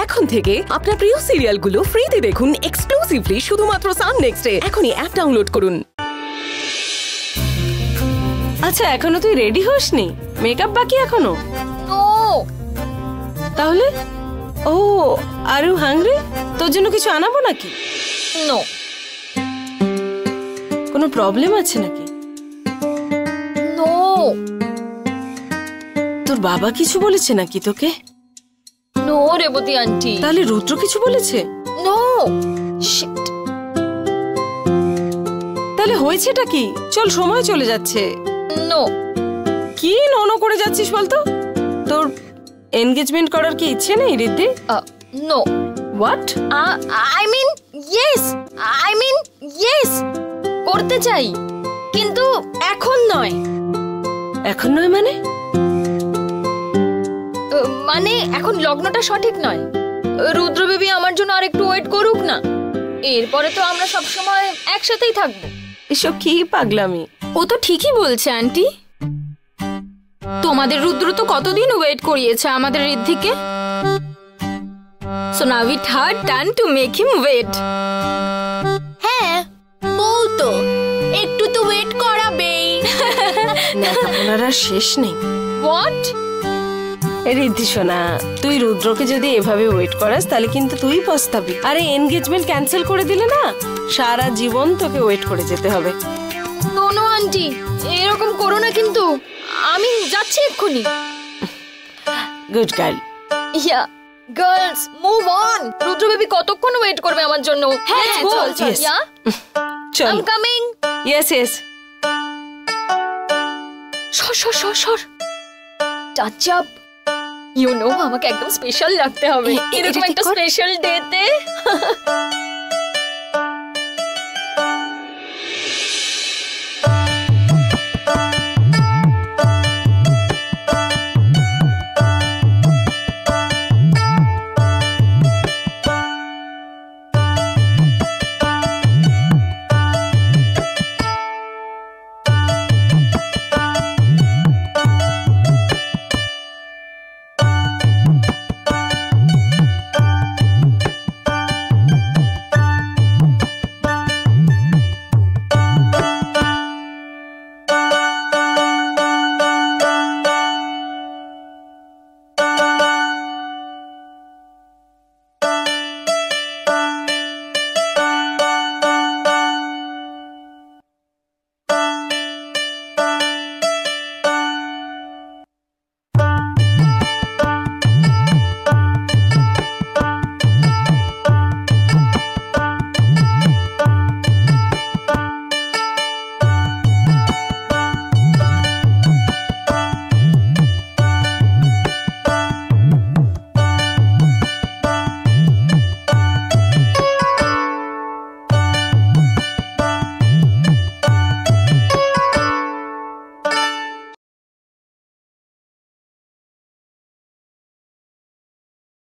এখন থেকে আপনার প্রিয় সিরিয়ালগুলো ফ্রিতে দেখুন এক্সক্লুসিভলি শুধুমাত্র সান নেক্সটে। এখনই অ্যাপ ডাউনলোড করুন। আচ্ছা, এখনো তুই রেডি হসনি? মেকআপ বাকি এখনো? নো। তাহলে ও আর ইউ হাংরি? তোর জন্য কিছু আনাবো নাকি? নো। কোনো প্রবলেম আছে নাকি? নো। তোর বাবা কিছু বলেছে নাকি তোকে? No Revati aunty. তাহলে রুদ্র কিছু বলেছে? নো। শিট। তাহলে হয়েছেটা কি? চল, সময় চলে যাচ্ছে। নো। কি নো করে যাচ্ছিস বলতো? তোর এনগেজমেন্ট করার কি ইচ্ছে নেই Riddhi? No. What? I mean yes. করতে চাই, কিন্তু এখন নয়। এখন নয় মানে? মানে এখন লগ্নটা সঠিক নয়। রুদ্র বেবি আমার জন্য আর একটু ওয়েট করুক না। এরপরে তো আমরা সব সময় একসাথেই থাকবো। এসব কি পাগলামি? ও তো ঠিকই বলছে আন্টি। তোমাদের রুদ্র তো কতদিন ওয়েট করিয়েছে আমাদের ঋদ্ধিকে। So now it her turn to make him wait. হ্যাঁ, বউ তো একটু তো ওয়েট করাবেই। লেখাপড়ার আর শেষ নেই। হোয়াট? রিদ্ধি শোনা, তুই রুদ্রকে যদি এভাবে ওয়েট করাস তাহলে কিন্তু তুই পস্তাবি। আরে এনগেজমেন্ট ক্যান্সেল করে দিলে না, সারা জীবন তোকে ওয়েট করে যেতে হবে। নো নো আন্টি, এরকম করো না কিন্তু। আমি যাচ্ছি এক্ষুনি। Good girl. Yeah girls move on. Rudra baby কতক্ষণ ওয়েট করবে আমার জন্য? হ্যাঁ, চল, চল। ইয়া চল। I am coming. Yes yes. সর। Touch up. ইউ নো আমাকে একদম স্পেশাল লাগতে হবে এরকম একটা স্পেশাল ডেতে।